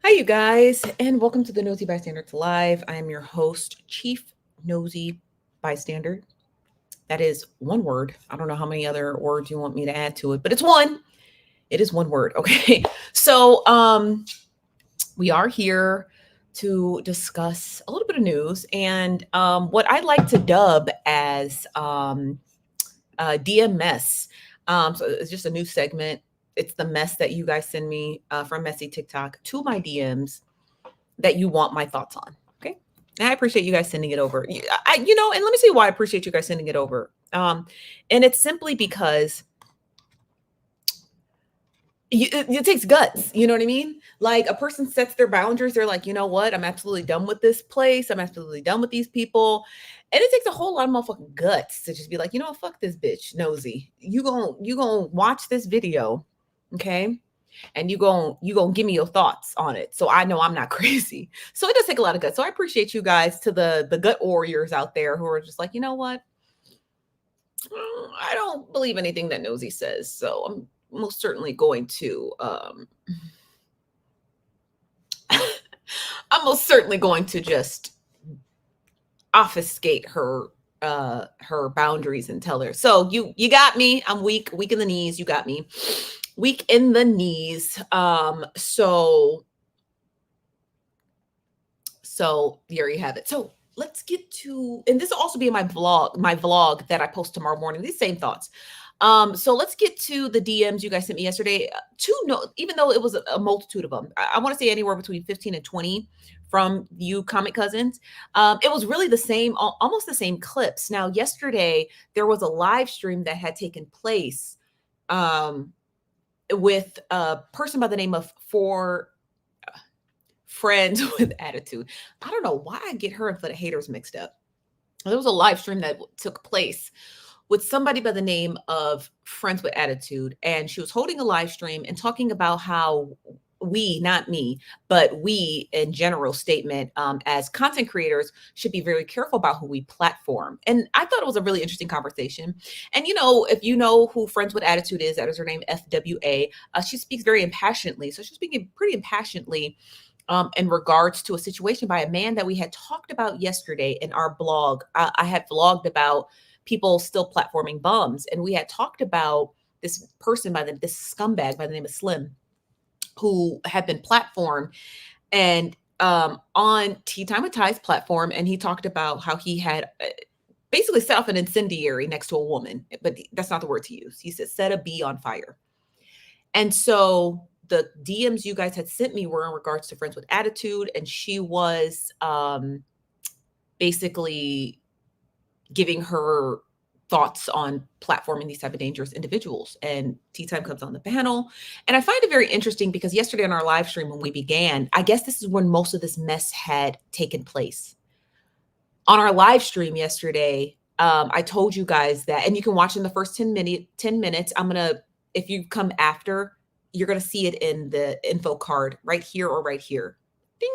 Hi, you guys, and welcome to the Nosy Bystanders Live. I am your host, Chief Nosy Bystander. That is one word. I don't know how many other words you want me to add to it, but it's one. It is one word. Okay. So, we are here to discuss a little bit of news and what I like to dub as DMS. So it's just a new segment. It's the mess that you guys send me from Messy TikTok to my DMs that you want my thoughts on. Okay. And I appreciate you guys sending it over. And let me see why I appreciate you guys sending it over. And it's simply because it takes guts. You know what I mean? Like a person sets their boundaries. They're like, you know what? I'm absolutely done with this place. I'm absolutely done with these people. And it takes a whole lot of motherfucking guts to just be like, you know, fuck this bitch, nosy. You gonna watch this video, okay? And you gonna give me your thoughts on it, so I know I'm not crazy. So it does take a lot of guts. So I appreciate you guys, to the gut warriors out there who are just like, you know what, I don't believe anything that Nosy says, so I'm most certainly going to I'm most certainly going to just obfuscate her boundaries and tell her, so you got me, I'm weak in the knees, you got me weak in the knees. So there you have it. So let's get to, and this will also be in my vlog that I post tomorrow morning, these same thoughts. So let's get to the DMs you guys sent me yesterday. Even though it was a multitude of them, I want to say anywhere between 15 and 20 from you comic cousins. It was really the same, almost the same clips. Now, yesterday there was a live stream that had taken place um, with a person by the name of Four Friends with Attitude. I don't know why I get her and For the Haters mixed up. There was a live stream that took place with somebody by the name of Friends with Attitude, and she was holding a live stream and talking about how we, not me, but we in general statement, as content creators should be very careful about who we platform. And I thought it was a really interesting conversation. And if you know who Friends with Attitude is, that is her name, FWA. She speaks very impassionately. So she's speaking pretty impassionately in regards to a situation by a man that we had talked about yesterday in our blog. I had vlogged about people still platforming bums, and we had talked about this person this scumbag by the name of Slim, who had been platformed and on Tea Time with Ty's platform, and he talked about how he had basically set off an incendiary next to a woman, but that's not the words he used. He said set a bee on fire. And so the DMs you guys had sent me were in regards to Friends with Attitude, and she was basically giving her thoughts on platforming these type of dangerous individuals. And Tea Time comes on the panel. And I find it very interesting because yesterday on our live stream when we began, I guess this is when most of this mess had taken place. On our live stream yesterday, I told you guys that, and you can watch in the first 10 minutes. If you come after, you're going to see it in the info card right here or right here. Ding.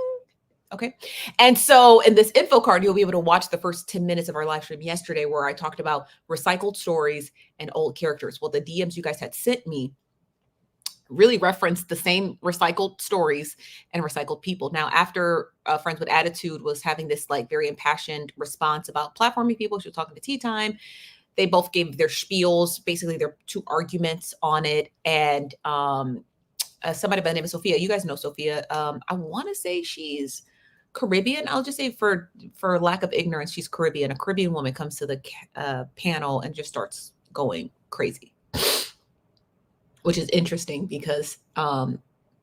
Okay. And so in this info card, you'll be able to watch the first 10 minutes of our live stream yesterday, where I talked about recycled stories and old characters. Well, the DMs you guys had sent me really referenced the same recycled stories and recycled people. Now, after Friends with Attitude was having this like very impassioned response about platforming people, she was talking to Tea Time. They both gave their spiels, basically their two arguments on it. And somebody by the name of Sophia, you guys know Sophia. I want to say she's Caribbean. I'll just say for lack of ignorance, she's Caribbean. A Caribbean woman comes to the panel and just starts going crazy, which is interesting because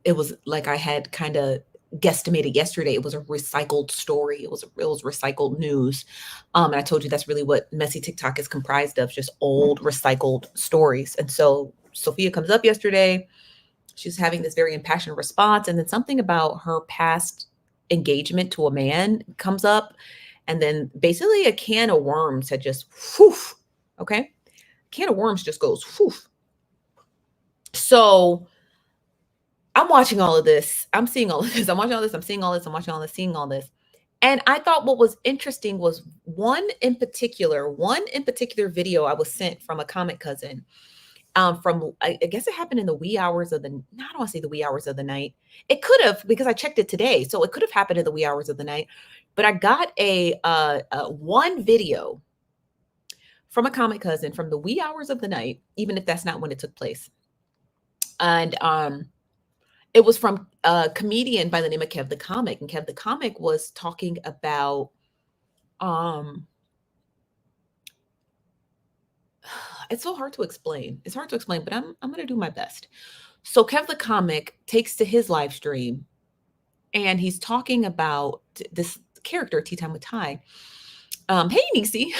it was like I had kind of guesstimated yesterday. It was a recycled story. It was recycled news. And I told you that's really what messy TikTok is comprised of, just old recycled stories. And so Sophia comes up yesterday. She's having this very impassioned response. And then something about her past engagement to a man comes up. And then basically a can of worms had just, whew, okay? Can of worms just goes, whew. So I'm watching all of this. I'm seeing all of this. I'm watching all this. I'm seeing all this. I'm watching all this, seeing all this. And I thought what was interesting was one in particular video I was sent from a comic cousin. from I guess it happened in the wee hours of the no, I don't want to say the wee hours of the night. It could have because I checked it today, so it could have happened in the wee hours of the night. But I got one video from a comic cousin from the wee hours of the night, even if that's not when it took place. And it was from a comedian by the name of Kev the Comic, and Kev the Comic was talking about um it's so hard to explain. It's hard to explain, but I'm gonna do my best. So Kev the Comic takes to his live stream and he's talking about this character, Tea Time with Ty. Hey Nisi.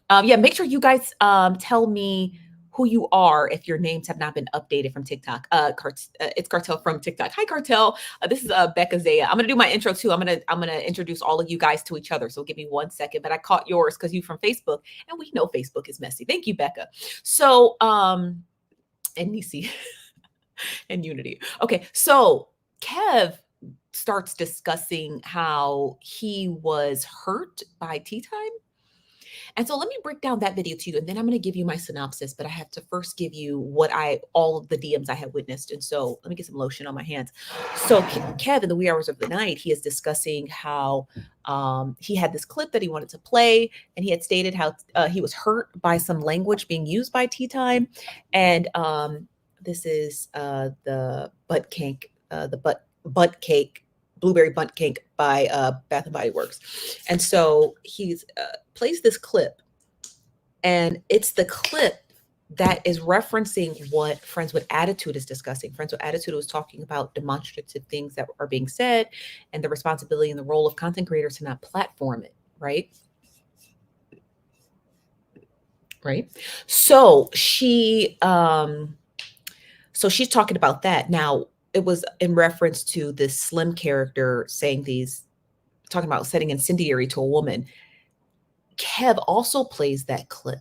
Yeah, make sure you guys tell me who you are if your names have not been updated from TikTok. It's Cartel from TikTok. Hi Cartel. This is Becca Zaya. I'm gonna do my intro too. I'm gonna introduce all of you guys to each other. So give me 1 second. But I caught yours because you from Facebook, and we know Facebook is messy. Thank you, Becca. So and Nisi and Unity. Okay, so Kev starts discussing how he was hurt by Tea Time. And so let me break down that video to you, and then I'm going to give you my synopsis, but I have to first give you all of the DMs I have witnessed. And so let me get some lotion on my hands. So Kev, in the wee hours of the night, he is discussing how he had this clip that he wanted to play, and he had stated how he was hurt by some language being used by Tea Time. And this is the butt cake, butt cake, blueberry butt cake by Bath and Body Works. And so he's plays this clip, and it's the clip that is referencing what Friends with Attitude is discussing. Friends with Attitude was talking about demonstrative things that are being said and the responsibility and the role of content creators to not platform it, right? Right. So she's talking about that. Now, it was in reference to this Slim character talking about setting incendiary to a woman. Kev also plays that clip,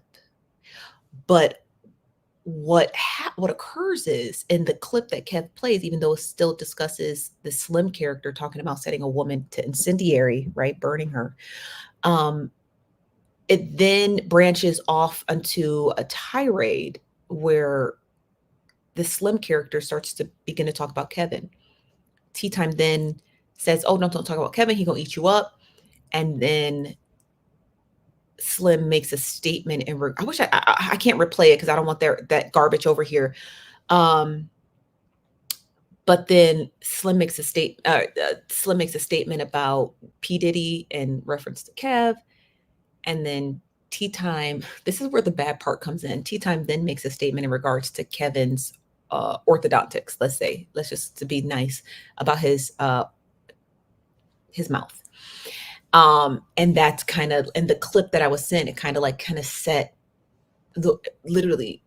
but what occurs is in the clip that Kev plays, even though it still discusses the Slim character talking about setting a woman to incendiary, right, burning her, it then branches off onto a tirade where the Slim character starts to begin to talk about Kevin. Tea Time then says, "Oh, no, don't talk about Kevin. He gonna eat you up." And then Slim makes a statement, and I wish I can't replay it because I don't want that garbage over here. But then Slim makes a statement about P Diddy in reference to Kev, and then Tea Time. This is where the bad part comes in. Tea Time then makes a statement in regards to Kevin's orthodontics. Let's just to be nice about his mouth. And that's kind of in the clip that I was sent, it kind of set literally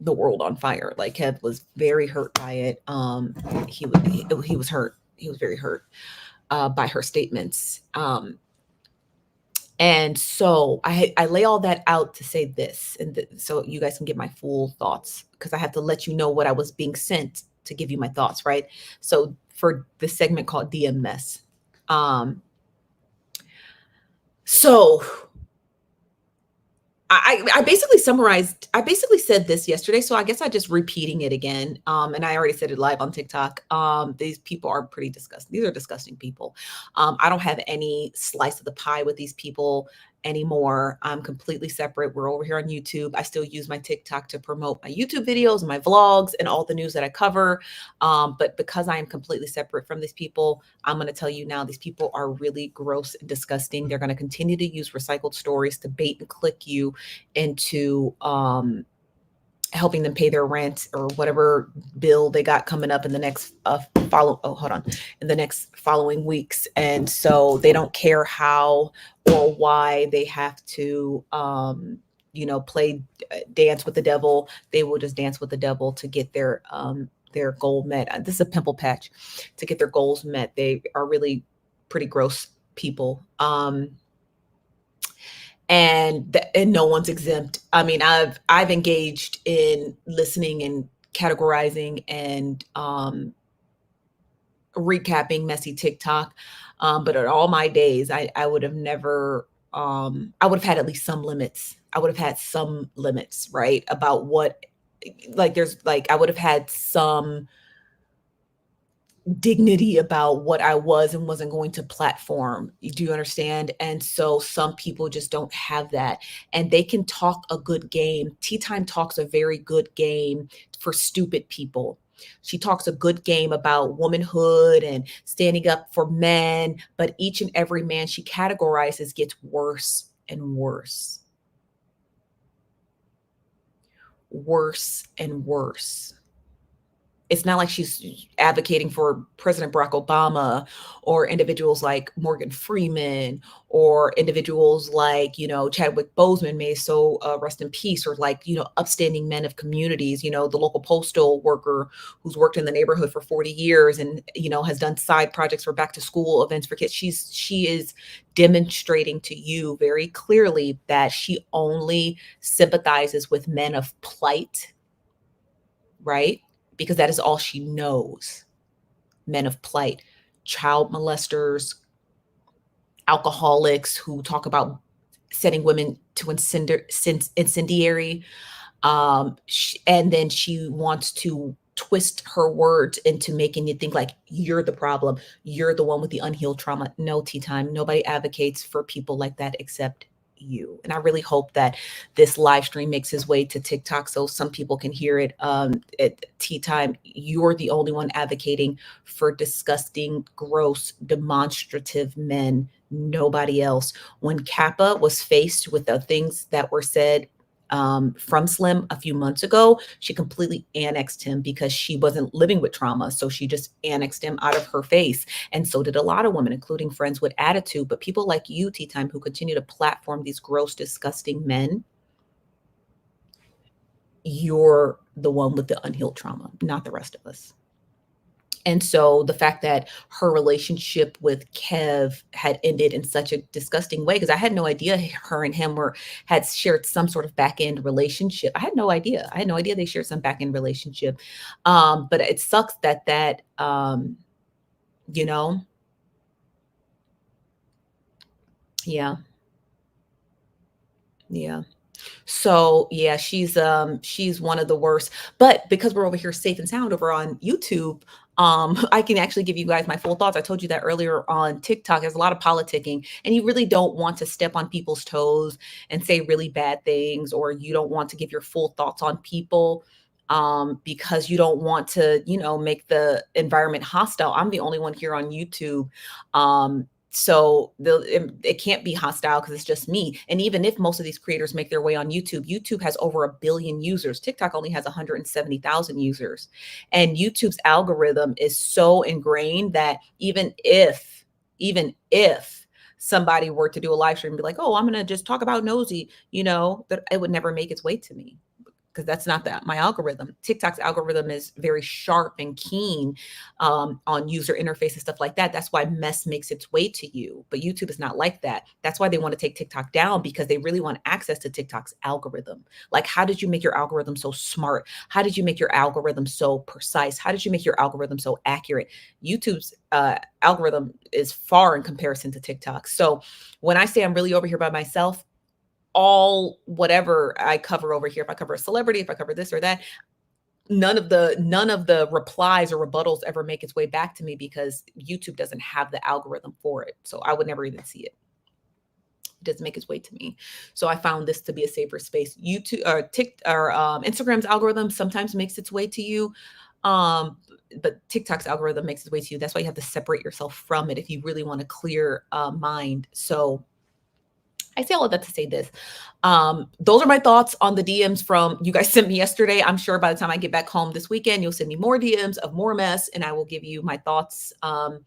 the world on fire. Like Kev was very hurt by it. He was hurt. He was very hurt by her statements. And so I lay all that out to say this, and so you guys can get my full thoughts, because I have to let you know what I was being sent to give you my thoughts, right? So for this segment called DM Mess. So I basically said this yesterday, so I guess I'm just repeating it again. And I already said it live on TikTok. These people are pretty disgusting. These are disgusting people. I don't have any slice of the pie with these people anymore. I'm completely separate. We're over here on YouTube. I still use my TikTok to promote my YouTube videos, my vlogs, and all the news that I cover. But because I am completely separate from these people, I'm going to tell you now, these people are really gross and disgusting. They're going to continue to use recycled stories to bait and click you into helping them pay their rent or whatever bill they got coming up in the next in the next following weeks. And so they don't care how or why they have to dance with the devil. They will just dance with the devil to get their goal met. This is a pimple patch. To get their goals met. They are really pretty gross people. And no one's exempt. I mean, I've engaged in listening and categorizing and recapping messy TikTok. But in all my days, I would have never, I would have had at least some limits. I would have had some limits, right, about what like there's like I would have had some dignity about what I was and wasn't going to platform. Do you understand? And so some people just don't have that. And they can talk a good game. Tea Time talks a very good game for stupid people. She talks a good game about womanhood and standing up for men, but each and every man she categorizes gets worse and worse, worse and worse. It's not like she's advocating for President Barack Obama or individuals like Morgan Freeman or individuals like, Chadwick Boseman, may so rest in peace, or like, upstanding men of communities, the local postal worker who's worked in the neighborhood for 40 years and, has done side projects for back to school events for kids. She is demonstrating to you very clearly that she only sympathizes with men of plight, right? Because that is all she knows. Men of plight, child molesters, alcoholics who talk about setting women to incendiary. And then she wants to twist her words into making you think like you're the problem. You're the one with the unhealed trauma. No, Tea Time. Nobody advocates for people like that except you. And I really hope that this live stream makes his way to TikTok so some people can hear it. At Tea Time, you're the only one advocating for disgusting, gross, demonstrative men. Nobody else. When Kappa was faced with the things that were said from Slim a few months ago, she completely annexed him because she wasn't living with trauma. So she just annexed him out of her face. And so did a lot of women, including friends with attitude. But people like you, Tea Time, who continue to platform these gross, disgusting men, you're the one with the unhealed trauma, not the rest of us. And so the fact that her relationship with Kev had ended in such a disgusting way, because I had no idea her and him had shared some sort of back end relationship. I had no idea. I had no idea they shared some back end relationship. But it sucks that you know, yeah, yeah. So yeah, she's one of the worst. But because we're over here safe and sound over on YouTube, I can actually give you guys my full thoughts. I told you that earlier on TikTok. There's a lot of politicking, and you really don't want to step on people's toes and say really bad things, or you don't want to give your full thoughts on people because you don't want to, make the environment hostile. I'm the only one here on YouTube. So it can't be hostile because it's just me. And even if most of these creators make their way on YouTube, YouTube has over 1 billion users. TikTok only has 170,000 users. And YouTube's algorithm is so ingrained that even if somebody were to do a live stream and be like, oh, I'm going to just talk about nosy, that it would never make its way to me, because that's not my algorithm. TikTok's algorithm is very sharp and keen on user interface and stuff like that. That's why mess makes its way to you. But YouTube is not like that. That's why they want to take TikTok down, because they really want access to TikTok's algorithm. Like, how did you make your algorithm so smart? How did you make your algorithm so precise? How did you make your algorithm so accurate? YouTube's algorithm is far in comparison to TikTok. So when I say I'm really over here by myself, all whatever I cover over here, if I cover a celebrity, if I cover this or that, none of the replies or rebuttals ever make its way back to me, because YouTube doesn't have the algorithm for it. So I would never even see it. It doesn't make its way to me. So I found this to be a safer space. YouTube or Instagram's algorithm sometimes makes its way to you. But TikTok's algorithm makes its way to you. That's why you have to separate yourself from it if you really want a clear mind. So I say all of that to say this. Those are my thoughts on the DMs from you guys sent me yesterday. I'm sure by the time I get back home this weekend, you'll send me more DMs of more mess, and I will give you my thoughts on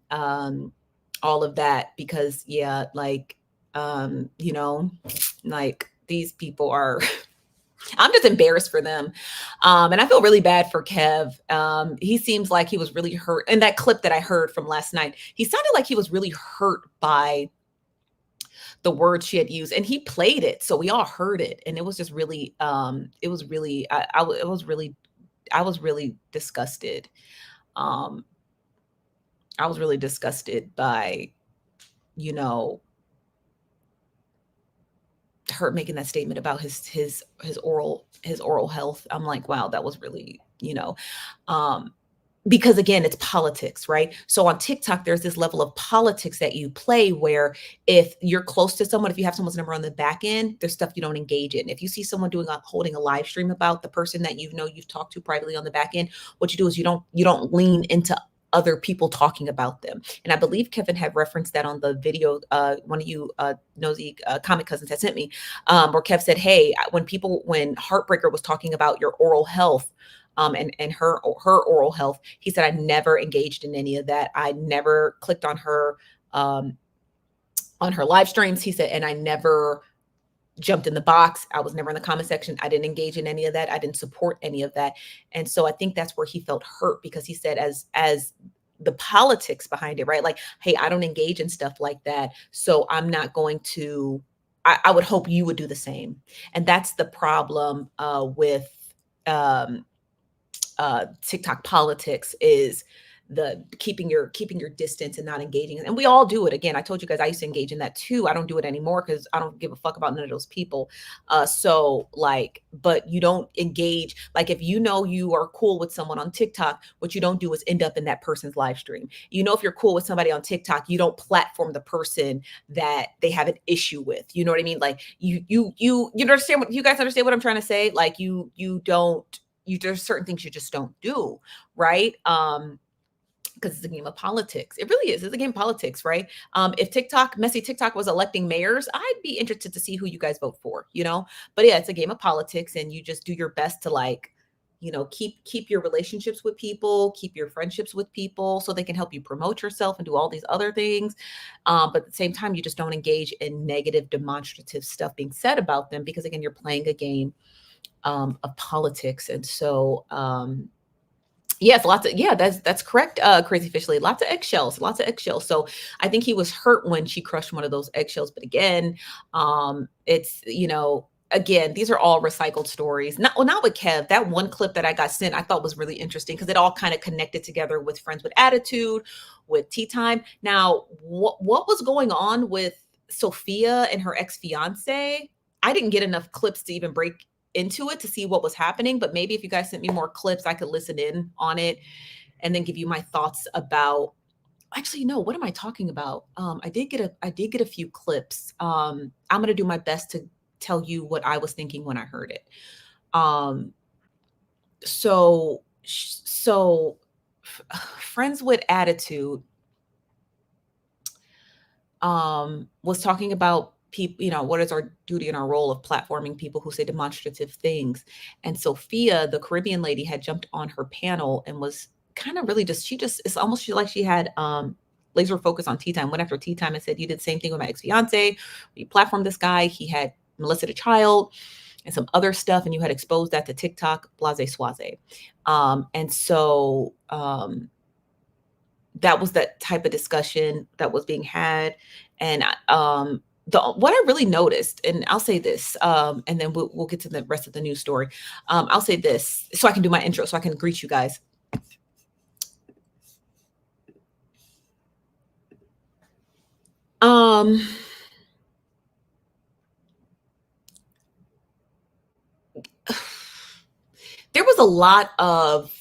all of that. Because yeah, like like these people are. I'm just embarrassed for them. And I feel really bad for Kev. He seems like he was really hurt. In that clip that I heard from last night, he sounded like he was really hurt by the words she had used, and he played it, so we all heard it, and it was just really it was really I was really disgusted. um I was really disgusted by, you know her making that statement about his oral health. I'm like, wow, that was really, um, because again, it's politics, right? So on TikTok, there's this level of politics that you play where if you're close to someone, if you have someone's number on the back end, there's stuff you don't engage in. If you see someone holding a live stream about the person that you've talked to privately on the back end, what you do is you don't lean into other people talking about them. And I believe Kevin had referenced that on the video, one of you nosy comic cousins had sent me, where Kev said, hey, when Heartbreaker was talking about your oral health, and her oral health, he said, I never engaged in any of that. I never clicked um, on her live streams. He said, and I never jumped in the box. I was never in the comment section. I didn't engage in any of that. I didn't support any of that. And so I think that's where he felt hurt, because he said, as the politics behind it, right? Like, hey, I don't engage in stuff like that, so I'm not going to. I would hope you would do the same. And that's the problem with um, TikTok politics, is the keeping your distance and not engaging. And we all do it. Again, I told you guys I used to engage in that too. I don't do it anymore because I don't give a fuck about none of those people. So like, but you don't engage. Like, if you are cool with someone on TikTok, what you don't do is end up in that person's live stream. If you're cool with somebody on TikTok, you don't platform the person that they have an issue with. You know what I mean? Like, you understand what you guys understand what I'm trying to say? Like, you don't there's certain things you just don't do, right? Because it's a game of politics. It really is. It's a game of politics, right? If messy TikTok was electing mayors, I'd be interested to see who you guys vote for, But yeah, it's a game of politics, and you just do your best to, like, keep your relationships with people, keep your friendships with people, so they can help you promote yourself and do all these other things. But at the same time, you just don't engage in negative, demonstrative stuff being said about them, because again, you're playing a game of politics. And so, yes, that's correct. Crazy Fish Lady, lots of eggshells, lots of eggshells. So I think he was hurt when she crushed one of those eggshells. But again, it's, again, these are all recycled stories. Not with Kev. That one clip that I got sent, I thought was really interesting, because it all kind of connected together with Friends with Attitude, with Tea Time. Now, what was going on with Sophia and her ex-fiance? I didn't get enough clips to even break into it to see what was happening, but maybe if you guys sent me more clips, I could listen in on it and then give you my thoughts about. Actually, no, what am I talking about? I did get a few clips. I'm gonna do my best to tell you what I was thinking when I heard it. Um, so Friends with Attitude was talking about people, what is our duty and our role of platforming people who say demonstrative things. And Sophia, the Caribbean lady, had jumped on her panel and was kind of really it's almost like she had laser focus on Tea Time, went after Tea Time and said, you did the same thing with my ex-fiance. You platformed this guy. He had molested a child and some other stuff, and you had exposed that to TikTok, blase swaze. And so that was that type of discussion that was being had. And what I really noticed, and I'll say this, and then we'll get to the rest of the news story. I'll say this so I can do my intro, so I can greet you guys. There was a lot of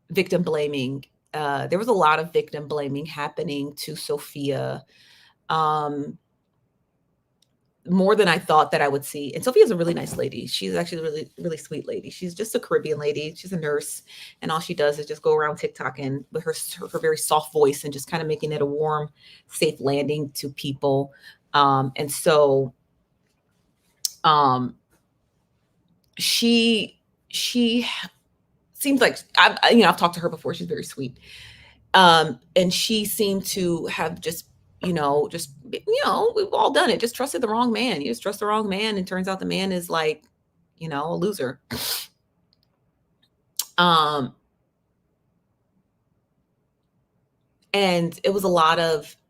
victim blaming. There was a lot of victim blaming happening to Sophia. More than I thought that I would see. And Sophia's a really nice lady. She's actually a really, really sweet lady. She's just a Caribbean lady. She's a nurse, and all she does is just go around TikTok and with her very soft voice and just kind of making it a warm, safe landing to people. And so she seems like I've talked to her before. She's very sweet. And she seemed to have just we've all done it. Just trusted the wrong man. You just trust the wrong man, and turns out the man is like, a loser. And it was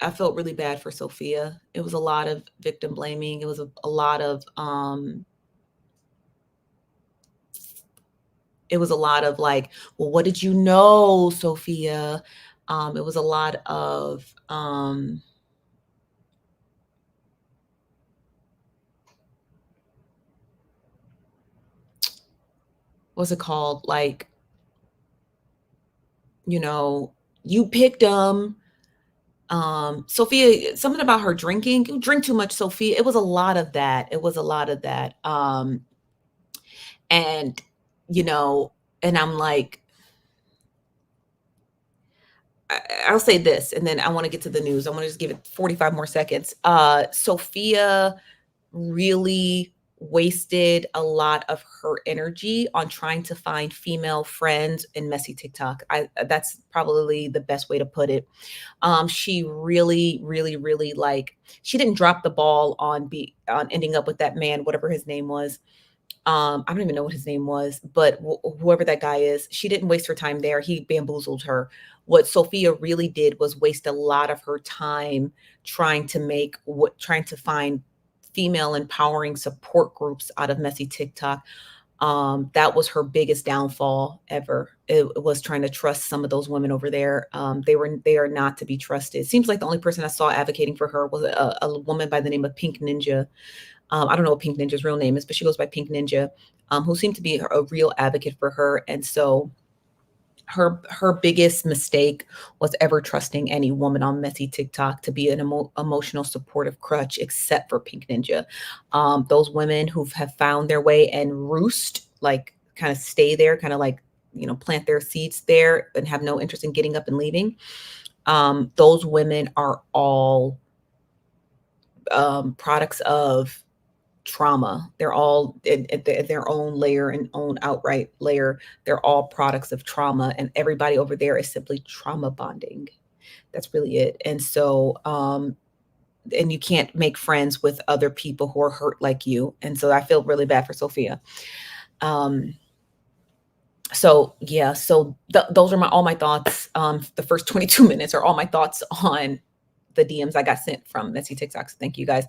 I felt really bad for Sophia. It was a lot of victim blaming. It was a lot of, like, well, what did you know, Sophia? It was a lot of, what's it called? Like, you know, you picked them. Sophia, something about her drinking. You drink too much, Sophia. It was a lot of that. It was a lot of that. And you know, and I'm like, I'll say this, and then I want to get to the news. I want to just give it 45 more seconds. Sophia really wasted a lot of her energy on trying to find female friends in messy TikTok. That's probably the best way to put it. She really, really, really like she didn't drop the ball on ending up with that man, whatever his name was. I don't even know what his name was, but whoever that guy is, she didn't waste her time there. He bamboozled her. What Sophia really did was waste a lot of her time trying to find female empowering support groups out of messy TikTok. That was her biggest downfall ever. It was trying to trust some of those women over there. They are not to be trusted. It seems like the only person I saw advocating for her was a woman by the name of Pink Ninja. I don't know what Pink Ninja's real name is, but she goes by Pink Ninja, who seemed to be a real advocate for her. And so her biggest mistake was ever trusting any woman on messy TikTok to be an emotional supportive crutch, except for Pink Ninja. Those women who have found their way and roost, like kind of stay there, kind of like plant their seeds there and have no interest in getting up and leaving. Those women are all products of trauma. They're all in their own layer and own outright layer. They're all products of trauma, and everybody over there is simply trauma bonding. That's really it. And so, and you can't make friends with other people who are hurt like you. And so I feel really bad for Sophia. Um, so yeah, so those are all my thoughts. The first 22 minutes are all my thoughts on the DMs I got sent from messy TikToks. Thank you guys.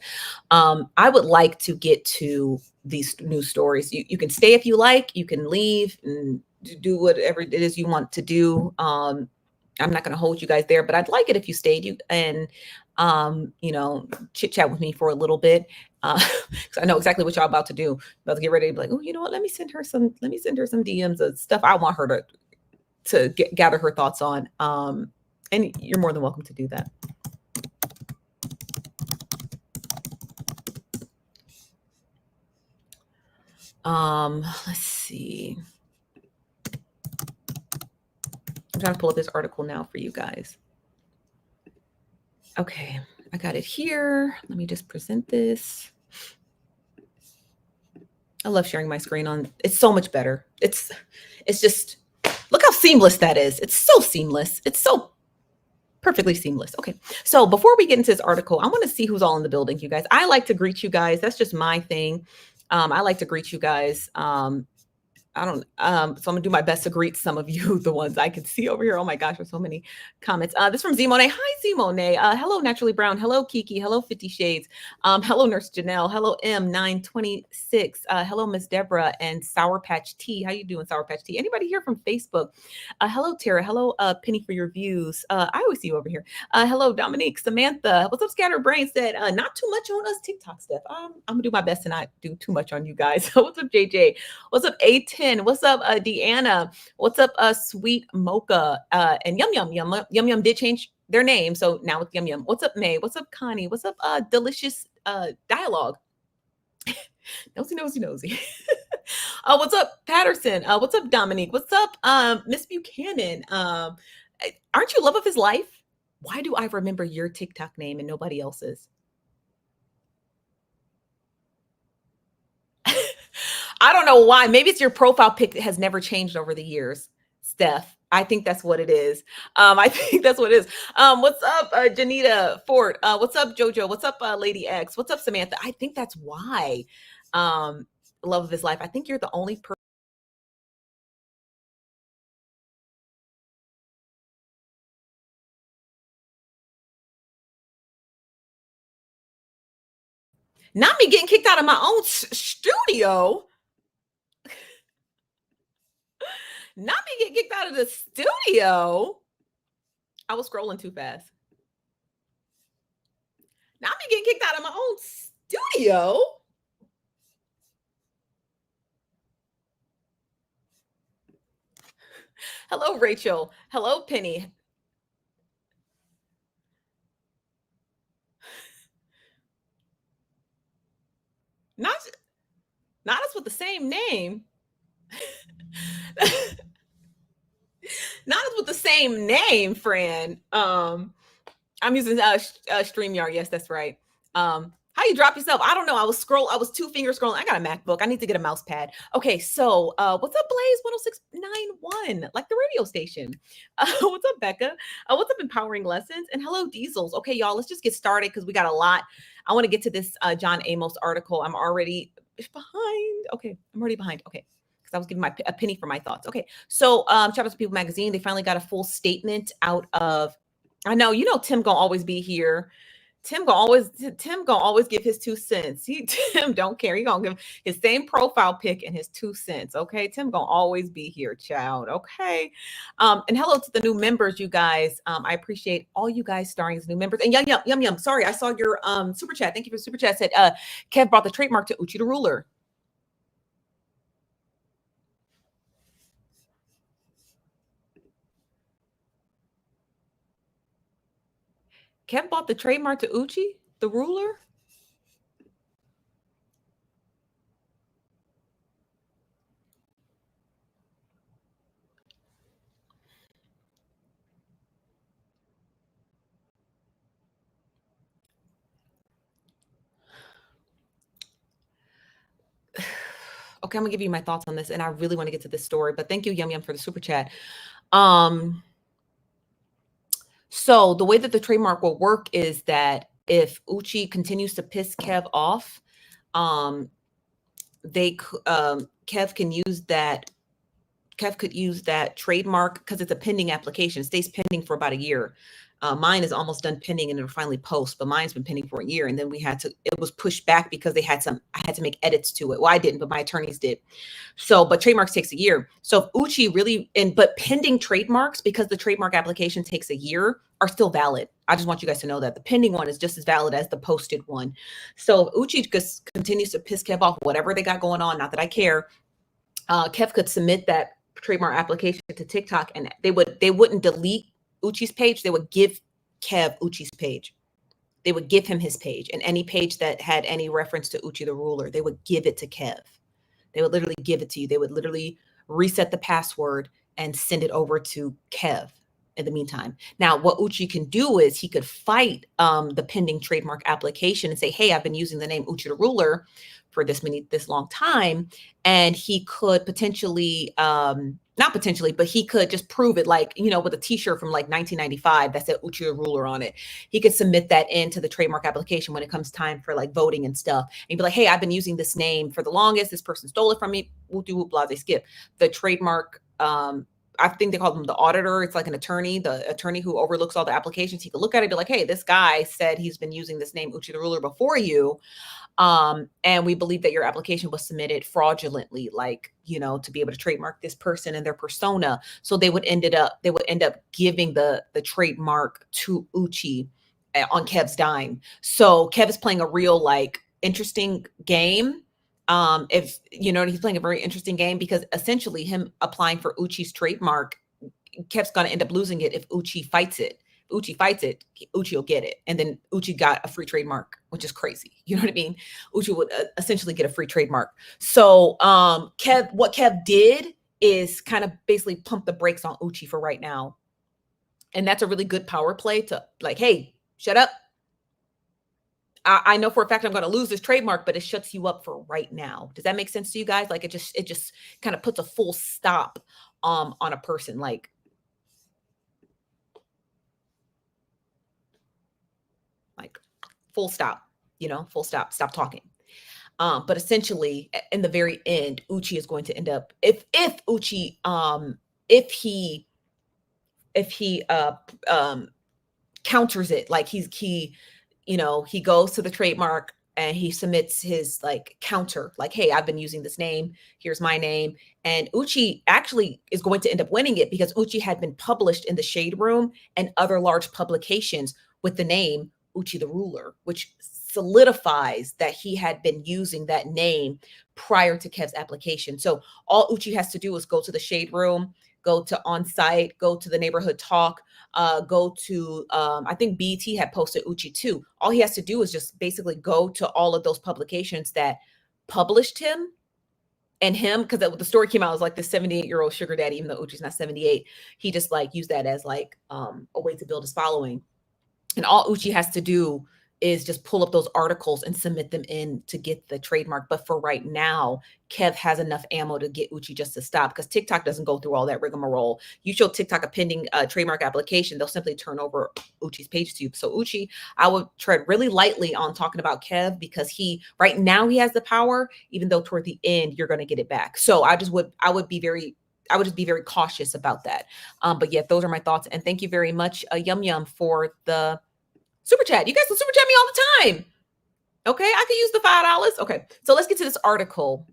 I would like to get to these news stories. You can stay if you like, you can leave and do whatever it is you want to do. I'm not going to hold you guys there, but I'd like it if you stayed and chit chat with me for a little bit. Because I know exactly what y'all about to do. About to get ready to be like, oh, you know what? Let me send her some DMs of stuff I want her to gather her thoughts on. And you're more than welcome to do that. Let's see. I'm trying to pull up this article now for you guys. Okay, I got it here. Let me just present this. I love sharing my screen on. It's so much better. It's just look how seamless that is. It's so seamless. It's so perfectly seamless. Okay, so before we get into this article, I want to see who's all in the building, you guys. I like to greet you guys. That's just my thing. I like to greet you guys. I don't so I'm gonna do my best to greet some of you, the ones I can see over here. Oh my gosh, there's so many comments. This from Zimone. Hi, Zimone. Hello, Naturally Brown. Hello, Kiki. Hello, 50 Shades. Hello, Nurse Janelle. Hello, M926. Hello, Miss Deborah and Sour Patch Tea. How you doing, Sour Patch Tea? Anybody here from Facebook? Hello, Tara. Hello, Penny for your views. I always see you over here. Hello, Dominique, Samantha. What's up, Scattered Brain said, not too much on us TikTok stuff. I'm gonna do my best to not do too much on you guys. What's up, JJ? What's up, A10? What's up, Deanna? What's up, Sweet Mocha? And Yum Yum Yum Yum Yum did change their name, so now it's Yum Yum. What's up, May? What's up, Connie? What's up, Delicious Dialogue? Nosy. What's up, Patterson? What's up, Dominique? What's up, Miss Buchanan? Aren't you love of his life? Why do I remember your TikTok name and nobody else's? I don't know why. Maybe it's your profile pic that has never changed over the years, Steph. I think that's what it is. I think that's what it is. What's up, Janita Fort? What's up, Jojo? What's up, Lady X? What's up, Samantha? I think that's why. Love of his life. I think you're the only person. Not me getting kicked out of my own studio. Not me getting kicked out of the studio. I was scrolling too fast. Not me getting kicked out of my own studio. Hello, Rachel. Hello, Penny. Not not us with the same name. Not us with the same name, friend. I'm using StreamYard. Yes, that's right. How you drop yourself? I don't know. I was two finger scrolling. I got a MacBook. I need to get a mouse pad. Okay, so what's up, Blaze 10691? Like the radio station. What's up, Becca? What's up, Empowering Lessons? And hello, Diesels. Okay, y'all, let's just get started because we got a lot. I want to get to this John Amos article. I'm already behind. Okay, I'm already behind. Okay. Because I was giving a penny for my thoughts. Okay, so Chapters of People magazine, they finally got a full statement out of. I know, Tim gonna always be here. Tim gonna always give his 2 cents. Tim don't care. He gonna give his same profile pic and his 2 cents. Okay. Tim gonna always be here, child. Okay. And hello to the new members, you guys. I appreciate all you guys starring as new members. And yum. Sorry, I saw your super chat. Thank you for super chat. Said Kev brought the trademark to Uchi the Ruler. Kev bought the trademark to Uchi the Ruler. Okay, I'm gonna give you my thoughts on this, and I really want to get to this story, but thank you, Yum, for the super chat. So the way that the trademark will work is that if Uchi continues to piss Kev off, Kev can use that. Kev could use that trademark because it's a pending application. It stays pending for about a year. Mine is almost done pending and it'll finally post, but mine's been pending for a year. And then it was pushed back because I had to make edits to it. Well, I didn't, but my attorneys did. So, but trademarks takes a year. So if Uchi really, but pending trademarks, because the trademark application takes a year, are still valid. I just want you guys to know that the pending one is just as valid as the posted one. So if Uchi just continues to piss Kev off, whatever they got going on, not that I care, Kev could submit that trademark application to TikTok, and they wouldn't delete Uchi's page. They would give Kev Uchi's page. They would give him his page, and any page that had any reference to Uchi the Ruler, they would give it to Kev. They would literally give it to you. They would literally reset the password and send it over to Kev in the meantime. Now, what Uchi can do is he could fight the pending trademark application and say, hey, I've been using the name Uchi the Ruler for this long time. And he could potentially, not potentially, but he could just prove it, like, with a t-shirt from like 1995 that said Uchi the Ruler on it. He could submit that into the trademark application when it comes time for like voting and stuff. And he'd be like, hey, I've been using this name for the longest. This person stole it from me. Whoop, blah, they skip. The trademark, I think they call them the auditor. It's like an attorney, the attorney who overlooks all the applications. He could look at it and be like, hey, this guy said he's been using this name Uchi the Ruler before you. And we believe that your application was submitted fraudulently, like, to be able to trademark this person and their persona. So they would end up giving the trademark to Uchi on Kev's dime. So Kev is playing a real, like, interesting game. If he's playing a very interesting game, because essentially him applying for Uchi's trademark, Kev's going to end up losing it if Uchi fights it. Uchi fights it, Uchi will get it. And then Uchi got a free trademark, which is crazy. You know what I mean? Uchi would essentially get a free trademark. So what Kev did is kind of basically pump the brakes on Uchi for right now. And that's a really good power play to, like, hey, shut up. I know for a fact I'm going to lose this trademark, but it shuts you up for right now. Does that make sense to you guys? Like, it just kind of puts a full stop on a person, like full stop, full stop talking. But essentially in the very end, Uchi is going to end up, if Uchi, if he counters it, like he goes to the trademark and he submits his like counter, like, hey, I've been using this name. Here's my name. And Uchi actually is going to end up winning it because Uchi had been published in the Shade Room and other large publications with the name Uchi the Ruler, which solidifies that he had been using that name prior to Kev's application. So all Uchi has to do is go to the Shade Room, go to On Site, go to the Neighborhood Talk, go to, I think BET had posted Uchi too. All he has to do is just basically go to all of those publications that published him and him, because the story came out as like the 78-year-old sugar daddy, even though Uchi's not 78. He just like used that as like a way to build his following. And all Uchi has to do is just pull up those articles and submit them in to get the trademark. But for right now, Kev has enough ammo to get Uchi just to stop, because TikTok doesn't go through all that rigmarole. You show TikTok a pending trademark application, they'll simply turn over Uchi's page to you. So Uchi, I would tread really lightly on talking about Kev, because right now he has the power, even though toward the end you're going to get it back. So I would just be very cautious about that. But yeah, those are my thoughts. And thank you very much, Yum Yum, for the super chat. You guys will super chat me all the time. Okay, I could use the $5. Okay, so let's get to this article,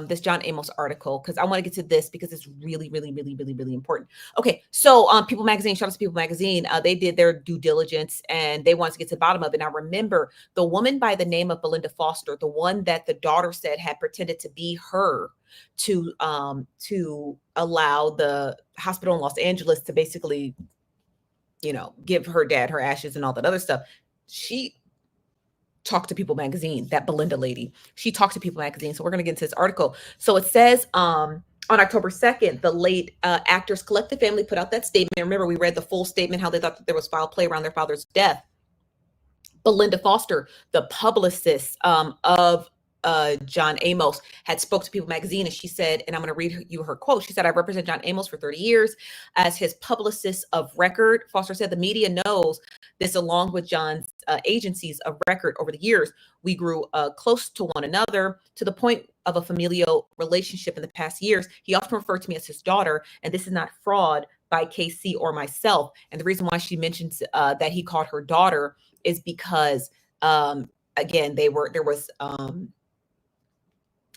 this John Amos article, because I want to get to this because it's really, really, really, really, really important. Okay, so People Magazine, shout out to People Magazine, they did their due diligence and they wanted to get to the bottom of it. Now, remember, the woman by the name of Belinda Foster, the one that the daughter said had pretended to be her to allow the hospital in Los Angeles to basically, give her dad her ashes and all that other stuff. She talked to People Magazine, that Belinda lady. She talked to People Magazine. So we're going to get into this article. So it says, on October 2nd, the late actor's collective family put out that statement. Remember, we read the full statement, how they thought that there was foul play around their father's death. Belinda Foster, the publicist of John Amos, had spoke to People Magazine, and she said, and I'm going to read you her quote. She said, "I represent John Amos for 30 years as his publicist of record." Foster said, "The media knows this, along with John's agencies of record over the years. We grew close to one another to the point of a familial relationship in the past years. He often referred to me as his daughter, and this is not fraud by KC or myself." And the reason why she mentions that he called her daughter is because, again, there was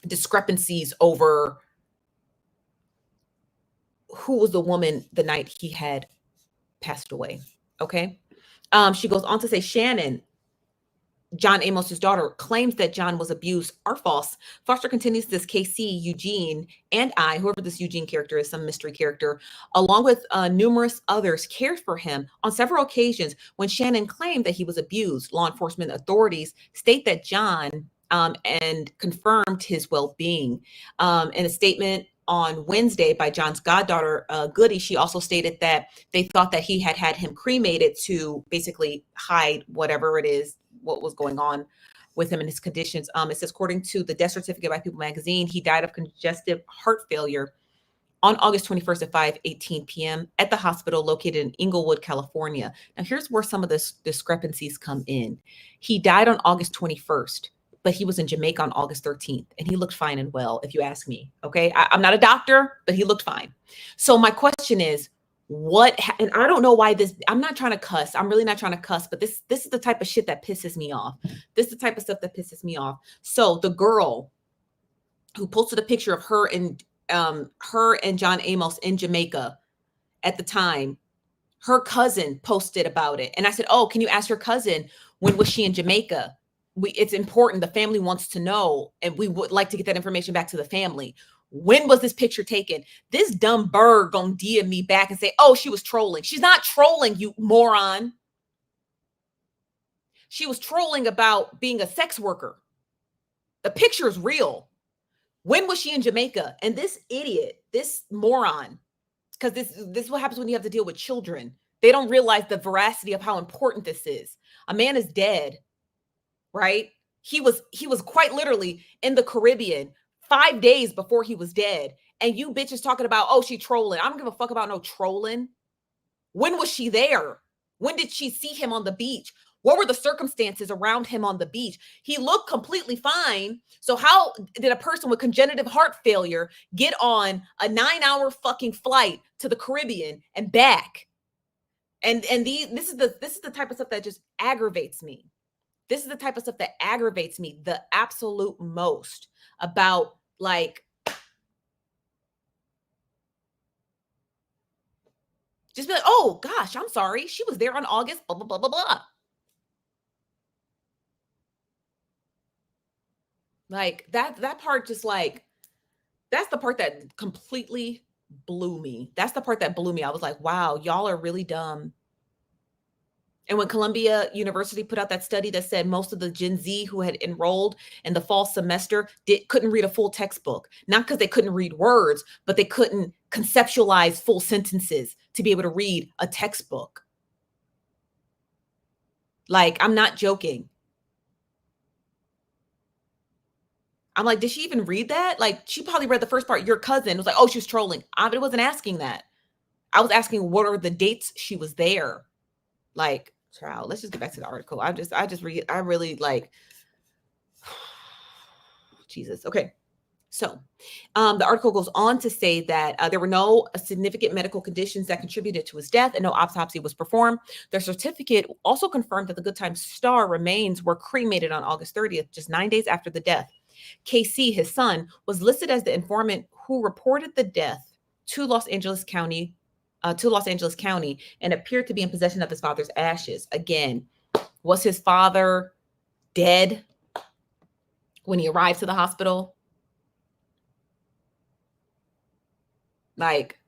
discrepancies over who was the woman the night he had passed away. Okay. She goes on to say, Shannon, John Amos's daughter, claims that John was abused are false. Foster continues, this KC, Eugene, and I, whoever this Eugene character is, some mystery character, along with numerous others, cared for him on several occasions. When Shannon claimed that he was abused, law enforcement authorities state that John and confirmed his well-being. In a statement on Wednesday by John's goddaughter, Goody, she also stated that they thought that he had him cremated to basically hide whatever it is, what was going on with him and his conditions. It says, according to the death certificate by People Magazine, he died of congestive heart failure on August 21st at 5:18 p.m. at the hospital located in Inglewood, California. Now, here's where some of the discrepancies come in. He died on August 21st, but he was in Jamaica on August 13th, and he looked fine and well, if you ask me. Okay, I'm not a doctor, but he looked fine. So my question is, and I don't know why this, I'm not trying to cuss. I'm really not trying to cuss, but this is the type of shit that pisses me off. This is the type of stuff that pisses me off. So the girl who posted a picture of her and John Amos in Jamaica at the time, her cousin posted about it. And I said, oh, can you ask your cousin, when was she in Jamaica? It's important. The family wants to know, and we would like to get that information back to the family. When was this picture taken? This dumb bird gonna DM me back and say, oh, she was trolling. She's not trolling, you moron. She was trolling about being a sex worker. The picture is real. When was she in Jamaica? And this idiot, this moron, because this is what happens when you have to deal with children. They don't realize the veracity of how important this is. A man is dead, right? He was quite literally in the Caribbean 5 days before he was dead. And you bitches talking about, oh, she trolling. I don't give a fuck about no trolling. When was she there? When did she see him on the beach? What were the circumstances around him on the beach? He looked completely fine. So how did a person with congenital heart failure get on a 9-hour fucking flight to the Caribbean and back? And this is the type of stuff that just aggravates me. This is the type of stuff that aggravates me the absolute most about, like, just be like, oh gosh, I'm sorry. She was there on August, blah, blah, blah, blah, blah. Like that part, just like, that's the part that completely blew me. That's the part that blew me. I was like, wow, y'all are really dumb. And when Columbia University put out that study that said most of the Gen Z who had enrolled in the fall semester couldn't read a full textbook, not because they couldn't read words, but they couldn't conceptualize full sentences to be able to read a textbook. Like, I'm not joking. I'm like, did she even read that? Like, she probably read the first part. Your cousin was like, oh, she was trolling. I wasn't asking that. I was asking what are the dates she was there. Like, child, let's just get back to the article. I really like, Jesus. Okay. So the article goes on to say that there were no significant medical conditions that contributed to his death and no autopsy was performed. Their certificate also confirmed that the Good Times Star remains were cremated on August 30th, just 9 days after the death. KC, his son, was listed as the informant who reported the death to Los Angeles County, and appeared to be in possession of his father's ashes. Again, was his father dead when he arrived to the hospital? Like,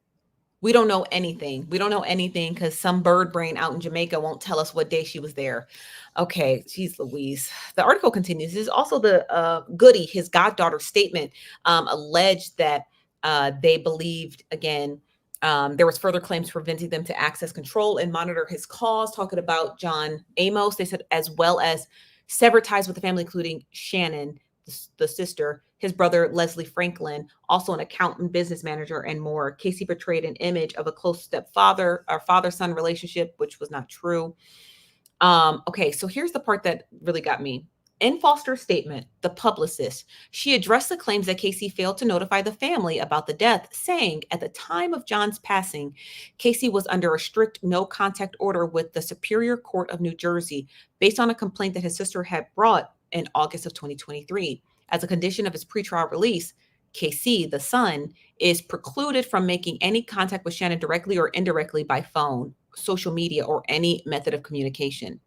we don't know anything. We don't know anything because some bird brain out in Jamaica won't tell us what day she was there. Okay, geez Louise. The article continues. This is also the Goody, his goddaughter's statement, alleged that they believed, again, there was further claims preventing them to access, control, and monitor his calls, talking about John Amos. They said, as well as severed ties with the family, including Shannon, the sister, his brother, Leslie Franklin, also an accountant, business manager, and more. Casey portrayed an image of a close stepfather or father-son relationship, which was not true. Okay, so here's the part that really got me. In Foster's statement, the publicist, she addressed the claims that Casey failed to notify the family about the death, saying at the time of John's passing, Casey was under a strict no contact order with the Superior Court of New Jersey based on a complaint that his sister had brought in August of 2023. As a condition of his pretrial release, KC, the son, is precluded from making any contact with Shannon directly or indirectly by phone, social media, or any method of communication.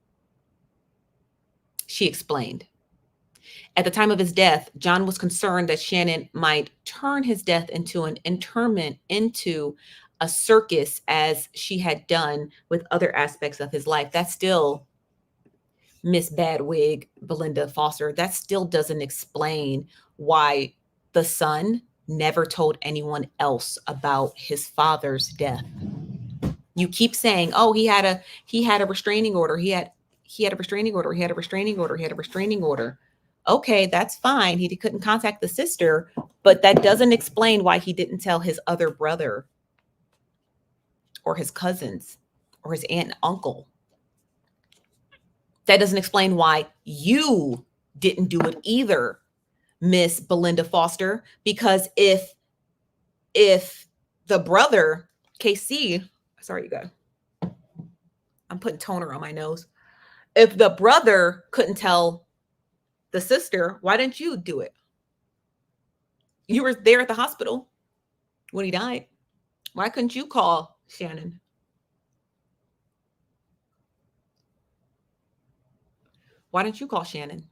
She explained. At the time of his death, John was concerned that Shannon might turn his death into an interment into a circus, as she had done with other aspects of his life. That's still, Miss Badwig, Belinda Foster, that still doesn't explain why the son never told anyone else about his father's death. You keep saying, oh, he had a restraining order. He had a restraining order. He had a restraining order. He had a restraining order. Okay, that's fine. He couldn't contact the sister, but that doesn't explain why he didn't tell his other brother or his cousins or his aunt and uncle. That doesn't explain why you didn't do it either, Miss Belinda Foster, because if the brother, KC, sorry, you guys, I'm putting toner on my nose. If the brother couldn't tell the sister, why didn't you do it? You were there at the hospital when he died. Why couldn't you call Shannon? Why didn't you call Shannon?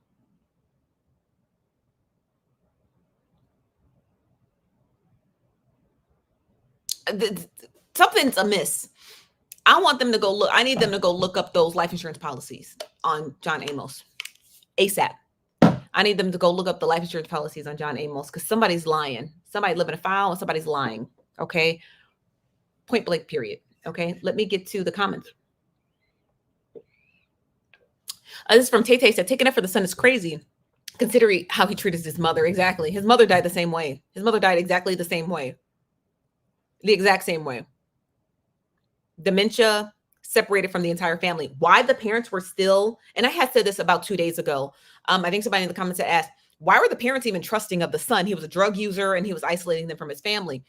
Something's amiss. I want them to go look. I need them to go look up those life insurance policies on John Amos ASAP. I need them to go look up the life insurance policies on John Amos because somebody's lying. Somebody living a file and somebody's lying. Okay. Point blank, period. Okay. Let me get to the comments. This is from Tay said, taking up for the son is crazy, considering how he treated his mother. Exactly. His mother died the same way. His mother died exactly the same way. The exact same way. Dementia, separated from the entire family. Why the parents were still, and I had said this about 2 days ago. I think somebody in the comments had asked, why were the parents even trusting of the son? He was a drug user and he was isolating them from his family.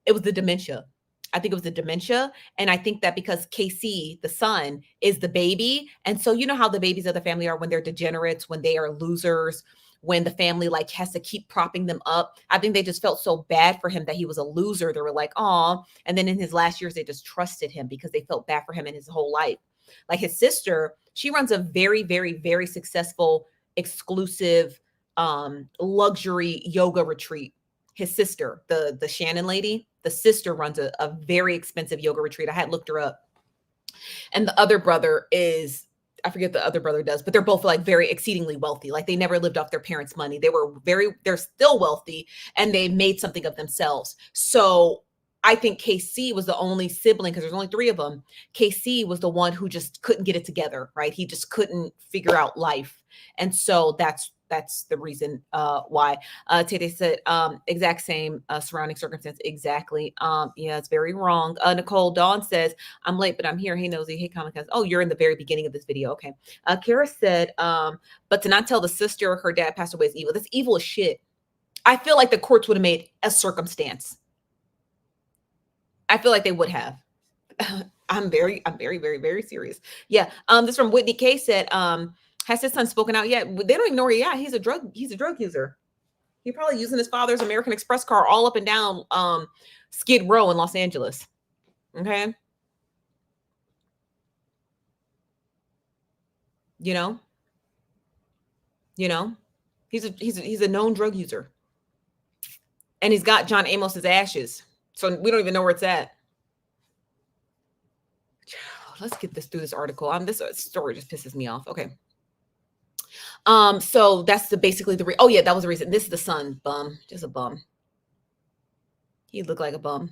It was the dementia. I think it was the dementia. And I think that because KC, the son, is the baby. And so you know how the babies of the family are when they're degenerates, when they are losers, when the family like has to keep propping them up. I think they just felt so bad for him that he was a loser. They were like, oh, and then in his last years, they just trusted him because they felt bad for him in his whole life. Like his sister, she runs a very, very, very successful, exclusive, luxury yoga retreat. his sister, the Shannon lady, the sister runs a very expensive yoga retreat. I had looked her up. And the other brother is, I forget the other brother does, but they're both like very exceedingly wealthy. Like they never lived off their parents' money. They're still wealthy and they made something of themselves. So I think KC was the only sibling because there's only three of them. KC was the one who just couldn't get it together, right? He just couldn't figure out life. And so that's the reason why. Tete said, exact same surrounding circumstance. Exactly. Yeah, it's very wrong. Nicole Dawn says, I'm late, but I'm here. Hey, Nosy. Hey, Comic Cons. Oh, you're in the very beginning of this video. Okay. Kara said, but to not tell the sister her dad passed away is evil. That's evil as shit. I feel like the courts would have made a circumstance. I feel like they would have. I'm very, very serious. Yeah. This from Whitney K said, has his son spoken out yet? They don't even know where he at. He's a drug user. He probably using his father's American Express car all up and down Skid Row in Los Angeles. Okay. You know, he's a known drug user. And he's got John Amos's ashes. So we don't even know where it's at. Let's get this through this article. This story just pisses me off. Okay. So that's basically oh yeah, that was the reason. This is the son, bum, just a bum. He looked like a bum.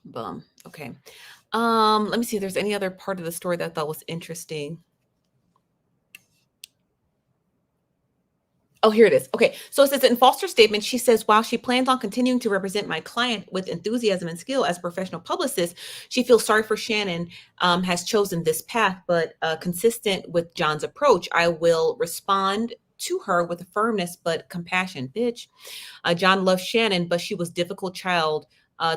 Bum. Okay. Let me see if there's any other part of the story that I thought was interesting. Oh, here it is. Okay. So it says in Foster's statement, she says, while she plans on continuing to represent my client with enthusiasm and skill as a professional publicist, she feels sorry for Shannon has chosen this path, but consistent with John's approach, I will respond to her with firmness but compassion. Bitch. John loved Shannon, but she was a difficult child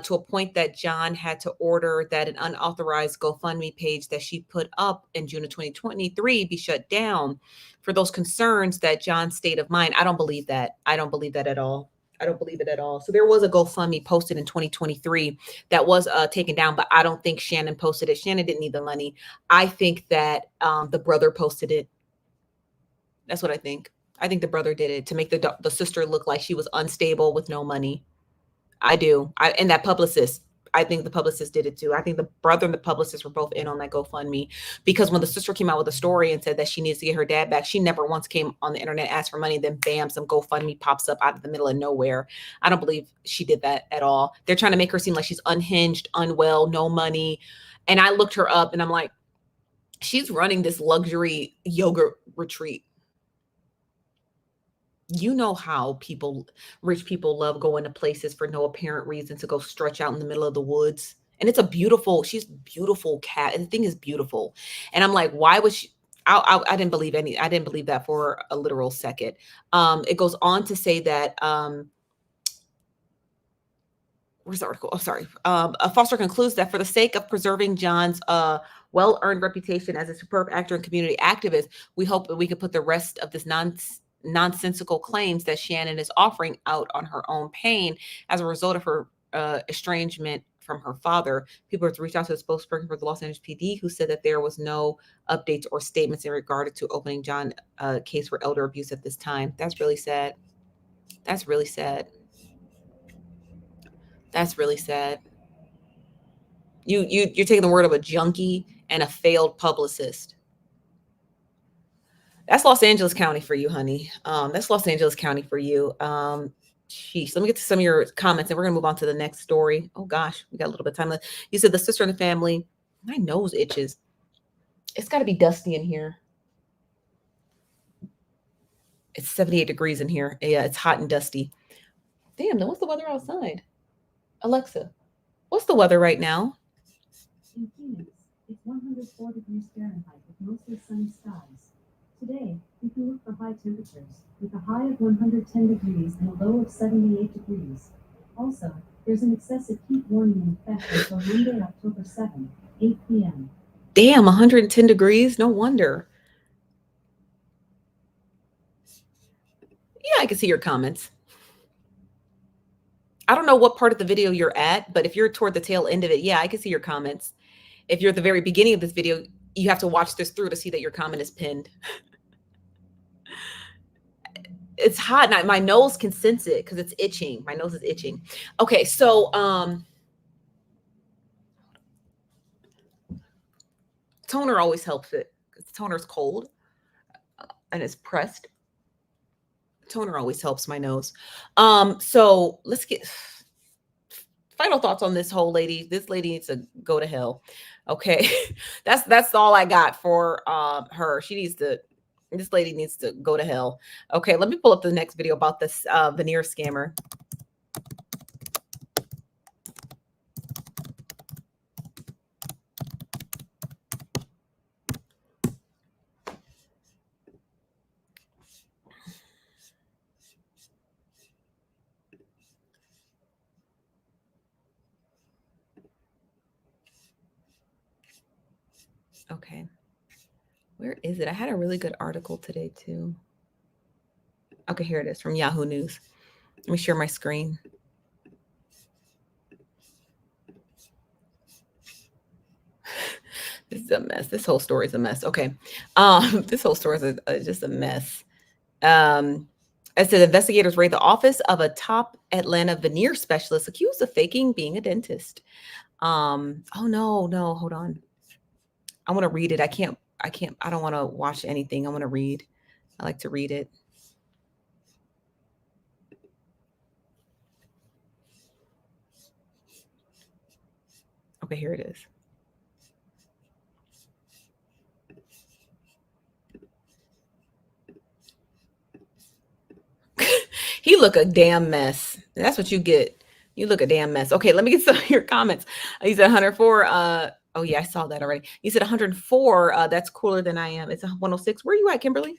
to a point that John had to order that an unauthorized GoFundMe page that she put up in June of 2023 be shut down for those concerns that John's state of mind. I don't believe that. I don't believe that at all. I don't believe it at all. So there was a GoFundMe posted in 2023 that was taken down, but I don't think Shannon posted it. Shannon didn't need the money. I think that the brother posted it. That's what I think. I think the brother did it to make the sister look like she was unstable with no money. I do. And that publicist, I think the publicist did it too. I think the brother and the publicist were both in on that GoFundMe because when the sister came out with a story and said that she needs to get her dad back, she never once came on the internet, asked for money, then bam, some GoFundMe pops up out of the middle of nowhere. I don't believe she did that at all. They're trying to make her seem like she's unhinged, unwell, no money. And I looked her up and I'm like, she's running this luxury yoga retreat. You know how rich people love going to places for no apparent reason to go stretch out in the middle of the woods. And it's she's beautiful cat. And the thing is beautiful. And I'm like, why would she? I didn't believe I didn't believe that for a literal second. It goes on to say that, where's the article? Oh, sorry. Foster concludes that for the sake of preserving John's well-earned reputation as a superb actor and community activist, we hope that we could put the rest of this nonsensical claims that Shannon is offering out on her own pain as a result of her estrangement from her father. People have reached out to the spokesperson for the Los Angeles PD, who said that there was no updates or statements in regard to opening John case for elder abuse at this time. That's really sad. That's really sad. That's really sad. You're taking the word of a junkie and a failed publicist. That's Los Angeles County for you, honey. That's Los Angeles County for you. Sheesh. Let me get to some of your comments and we're going to move on to the next story. Oh gosh, we got a little bit of time left. You said the sister and the family. My nose itches. It's got to be dusty in here. It's 78 degrees in here. Yeah, it's hot and dusty. Damn, then what's the weather outside? Alexa, what's the weather right now? In Phoenix, it's 104 degrees Fahrenheit with mostly sunny skies. Today, we can look for high temperatures, with a high of 110 degrees and a low of 78 degrees. Also, there's an excessive heat warning in effect until Monday, October 7, 8 p.m. Damn, 110 degrees? No wonder. Yeah, I can see your comments. I don't know what part of the video you're at, but if you're toward the tail end of it, yeah, I can see your comments. If you're at the very beginning of this video, You have to watch this through to see that your comment is pinned. It's hot and my nose can sense it because it's itching. My nose is itching. Okay, so toner always helps it because toner's cold and it's pressed. Toner always helps my nose. So let's get final thoughts on this whole lady. This lady needs to go to hell. Okay. That's all I got for her. This lady needs to go to hell. Okay, let me pull up the next video about this Veneer scammer. Okay. Where is it? I had a really good article today too. Okay, here it is from Yahoo News. Let me share my screen. This is a mess. This whole story is a mess. Okay. This whole story is just a mess. It said investigators raid the office of a top Atlanta veneer specialist accused of faking being a dentist. Oh no, hold on. I want to read it. I don't want to watch anything. I want to read. I like to read it. Okay, here it is. He look a damn mess. That's what you get. You look a damn mess. Okay, let me get some of your comments. He said 104. Oh yeah, I saw that already. You said 104. That's cooler than I am. It's 106. Where are you at, Kimberly?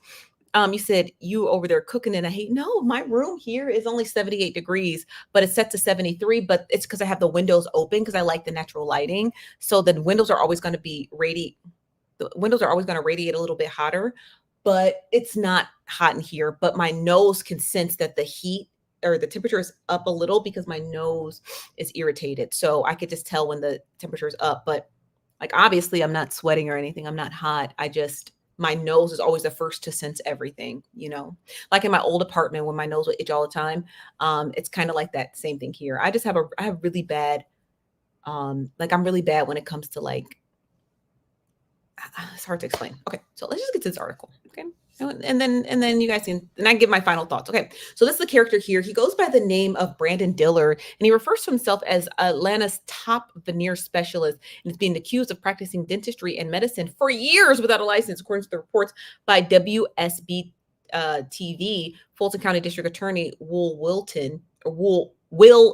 You said you over there cooking in a heat. No, my room here is only 78 degrees, but it's set to 73. But it's because I have the windows open because I like the natural lighting. So the windows are always going to be radiate. The windows are always going to radiate a little bit hotter, but it's not hot in here. But my nose can sense that the heat or the temperature is up a little because my nose is irritated. So I could just tell when the temperature is up. But like obviously I'm not sweating or anything. I'm not hot. My nose is always the first to sense everything, like in my old apartment when my nose would itch all the time. It's kind of like that same thing here. I have really bad, I'm really bad when it comes to like, it's hard to explain. Okay. So let's just get to this article. Okay. And then you guys can, and I give my final thoughts. Okay. So this is the character here. He goes by the name of Brandon Dillard, and he refers to himself as Atlanta's top veneer specialist, and is being accused of practicing dentistry and medicine for years without a license, according to the reports by WSB TV. Fulton County District Attorney Will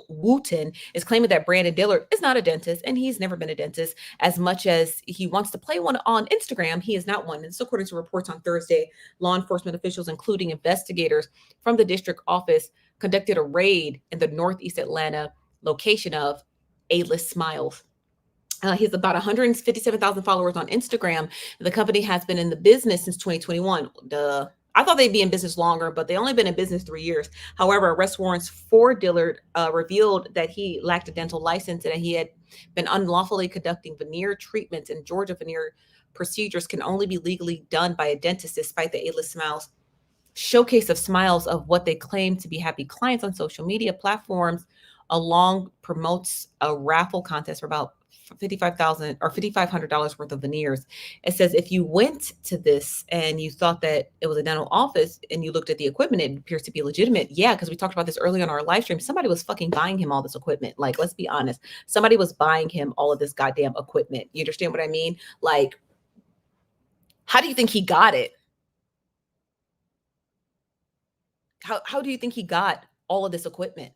Wooten is claiming that Brandon Dillard is not a dentist, and he's never been a dentist. As much as he wants to play one on Instagram, he is not one. And so according to reports on Thursday, law enforcement officials, including investigators from the district office, conducted a raid in the Northeast Atlanta location of A-List Smiles. He has about 157,000 followers on Instagram. The company has been in the business since 2021. I thought they'd be in business longer, but they only been in business 3 years. However, arrest warrants for Dillard revealed that he lacked a dental license and that he had been unlawfully conducting veneer treatments in Georgia. Veneer procedures can only be legally done by a dentist, despite the A-List Smiles showcase of smiles of what they claim to be happy clients on social media platforms. Along promotes a raffle contest for about $55,000 or $5,500 worth of veneers. It says if you went to this and you thought that it was a dental office and you looked at the equipment, it appears to be legitimate. Yeah, because we talked about this earlier on our live stream. Somebody was fucking buying him all this equipment. Like, let's be honest. Somebody was buying him all of this goddamn equipment. You understand what I mean? Like, how do you think he got it? How do you think he got all of this equipment?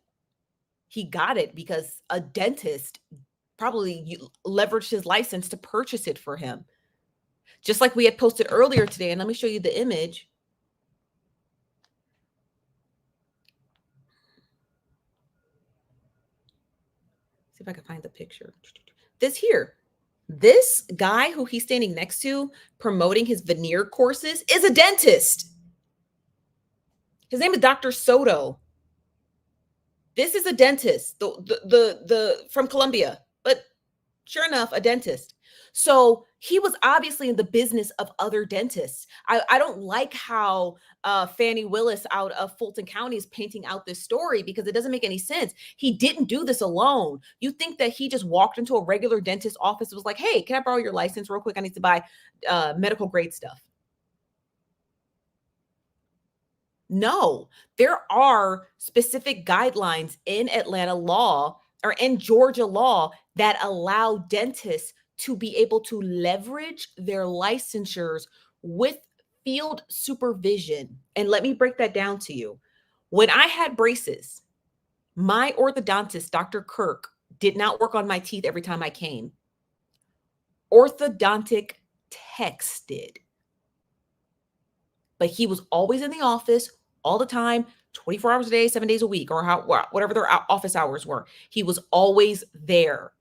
He got it because a dentist probably leveraged his license to purchase it for him. Just like we had posted earlier today. And let me show you the image. See if I can find the picture. This guy who he's standing next to promoting his veneer courses is a dentist. His name is Dr. Soto. This is a dentist, the from Colombia, but sure enough, a dentist. So he was obviously in the business of other dentists. I don't like how Fannie Willis out of Fulton County is painting out this story because it doesn't make any sense. He didn't do this alone. You think that he just walked into a regular dentist office and was like, hey, can I borrow your license real quick? I need to buy medical grade stuff. No, there are specific guidelines in Atlanta law or in Georgia law that allow dentists to be able to leverage their licensures with field supervision. And let me break that down to you. When I had braces, my orthodontist, Dr. Kirk, did not work on my teeth every time I came. Orthodontic techs did. But he was always in the office all the time, 24 hours a day, 7 days a week, or whatever their office hours were. He was always there.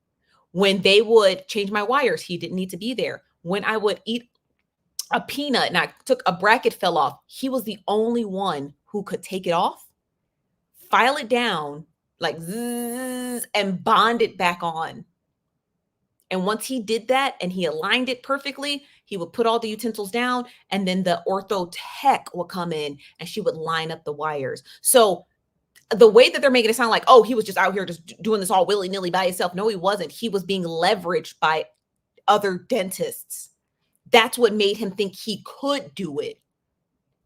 When they would change my wires, he didn't need to be there. When I would eat a peanut and I took a bracket fell off, he was the only one who could take it off, file it down like zzz, and bond it back on. And once he did that and he aligned it perfectly, he would put all the utensils down and then the ortho tech would come in and she would line up the wires. So the way that they're making it sound like, oh, he was just out here just doing this all willy-nilly by himself. No, he wasn't. He was being leveraged by other dentists. That's what made him think he could do it.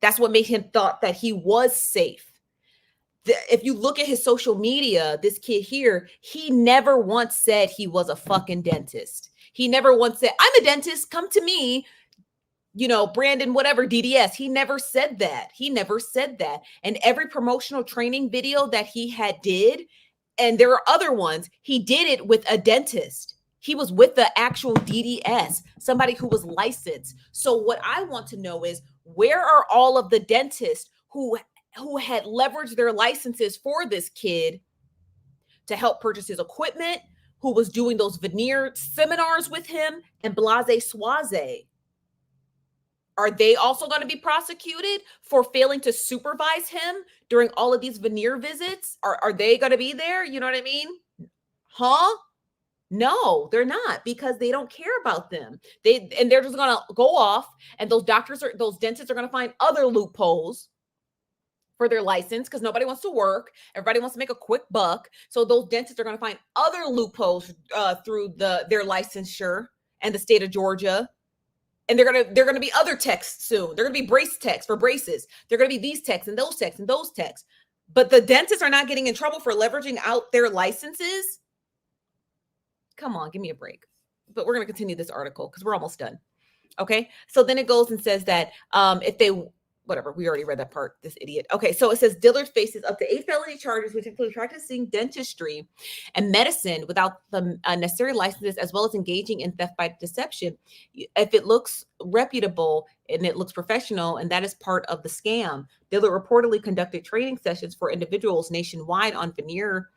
That's what made him thought that he was safe. If you look at his social media, this kid here, he never once said he was a fucking dentist. He never once said, I'm a dentist, come to me, Brandon, whatever, DDS. He never said that. He never said that. And every promotional training video that he had did, and there are other ones, he did it with a dentist. He was with the actual DDS, somebody who was licensed. So what I want to know is, where are all of the dentists who had leveraged their licenses for this kid to help purchase his equipment, who was doing those veneer seminars with him and blase soise? Are they also going to be prosecuted for failing to supervise him during all of these veneer visits? Are they going to be there? You know what I mean? Huh? No, they're not, because they don't care about them. They're just going to go off, and those dentists are going to find other loopholes for their license because nobody wants to work. Everybody wants to make a quick buck. So those dentists are going to find other loopholes through their licensure and the state of Georgia. And they're gonna be other techs soon. They're gonna be brace techs for braces. They're gonna be these techs and those techs and those techs. But the dentists are not getting in trouble for leveraging out their licenses. Come on, give me a break. But we're gonna continue this article because we're almost done. Okay, so then it goes and says that if they, whatever, we already read that part, this idiot. Okay, so it says Dillard faces up to 8 felony charges, which include practicing dentistry and medicine without the necessary licenses, as well as engaging in theft by deception. If it looks reputable and it looks professional, and that is part of the scam. Dillard reportedly conducted training sessions for individuals nationwide on veneer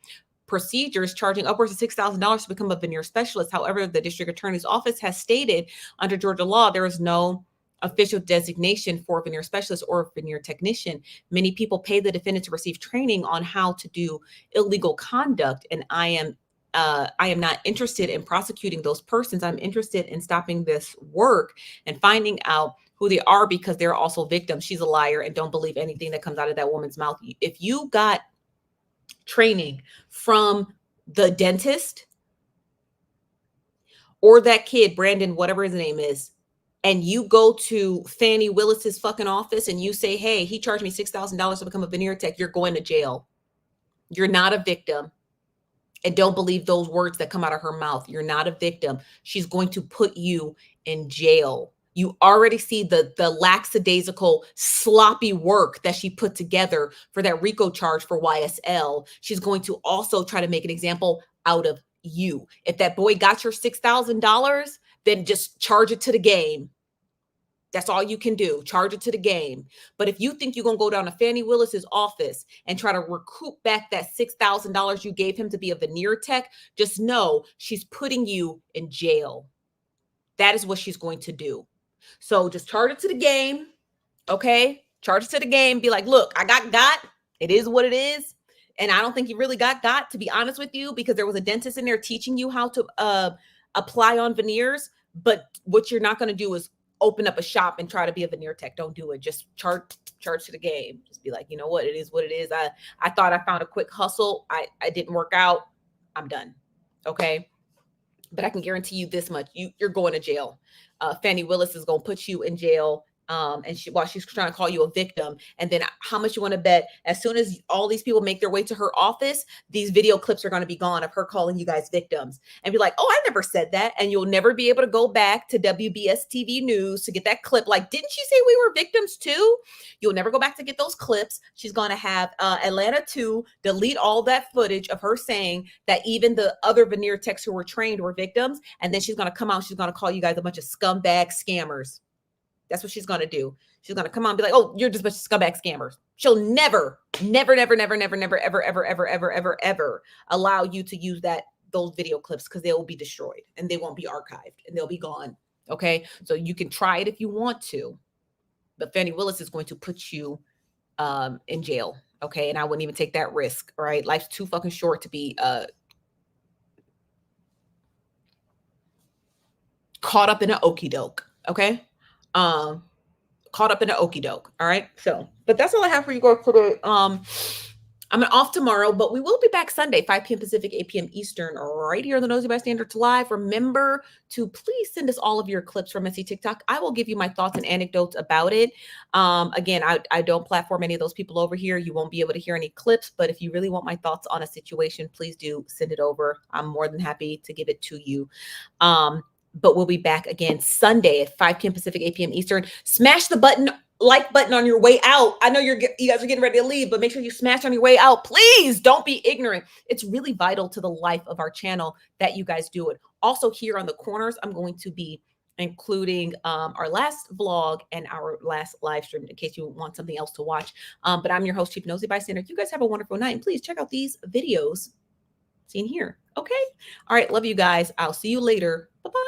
procedures, charging upwards of $6,000 to become a veneer specialist. However, the district attorney's office has stated under Georgia law, there is no official designation for veneer specialist or veneer technician. Many people pay the defendant to receive training on how to do illegal conduct, and I am not interested in prosecuting those persons. I'm interested in stopping this work and finding out who they are, because they're also victims. She's a liar, and don't believe anything that comes out of that woman's mouth. If you got training from the dentist or that kid, Brandon, whatever his name is, and you go to Fannie Willis's fucking office and you say, hey, he charged me $6,000 to become a veneer tech, you're going to jail. You're not a victim. And don't believe those words that come out of her mouth. You're not a victim. She's going to put you in jail. You already see the lackadaisical, sloppy work that she put together for that RICO charge for YSL. She's going to also try to make an example out of you. If that boy got your $6,000, then just charge it to the game. That's all you can do. Charge it to the game. But if you think you're going to go down to Fannie Willis's office and try to recoup back that $6,000 you gave him to be a veneer tech, just know she's putting you in jail. That is what she's going to do. So just charge it to the game. Okay? Charge it to the game. Be like, look, I got. It is what it is. And I don't think you really got, to be honest with you, because there was a dentist in there teaching you how to apply on veneers. But what you're not going to do is open up a shop and try to be a veneer tech. Don't do it. Just charge to the game. Just be like, you know what? It is what it is. I thought I found a quick hustle. I didn't work out. I'm done. Okay. But I can guarantee you this much: you're going to jail. Fannie Willis is going to put you in jail. And while she's trying to call you a victim. And then how much you want to bet as soon as all these people make their way to her office, these video clips are going to be gone of her calling you guys victims and be like, oh, I never said that. And you'll never be able to go back to WBS TV News to get that clip. Like, didn't she say we were victims too? You'll never go back to get those clips. She's going to have Atlanta 2 delete all that footage of her saying that even the other veneer techs who were trained were victims. And then she's going to come out. She's going to call you guys a bunch of scumbag scammers. That's what she's going to do. She's going to come on and be like, oh, you're just a bunch of scumbag scammers. She'll never ever allow you to use those video clips because they will be destroyed and they won't be archived and they'll be gone. Okay. So you can try it if you want to, but Fannie Willis is going to put you in jail. Okay. And I wouldn't even take that risk. All right. Life's too fucking short to be caught up in an okie doke. Okay. Caught up in an okie doke. All right. So, but that's all I have for you guys today. I'm off tomorrow, but we will be back Sunday, 5 p.m. Pacific, 8 p.m. Eastern, right here on the Nosy Bystanders Live. Remember to please send us all of your clips from Messy TikTok. I will give you my thoughts and anecdotes about it. Again, I don't platform any of those people over here. You won't be able to hear any clips, but if you really want my thoughts on a situation, please do send it over. I'm more than happy to give it to you. But we'll be back again Sunday at 5 p.m. Pacific, 8 p.m. Eastern. Smash the like button on your way out. I know you guys are getting ready to leave, but make sure you smash on your way out. Please don't be ignorant. It's really vital to the life of our channel that you guys do it. Also, here on the corners, I'm going to be including our last vlog and our last live stream in case you want something else to watch. But I'm your host, Chief Nosy Bystander. You guys have a wonderful night, and please check out these videos seen here. Okay. All right. Love you guys. I'll see you later.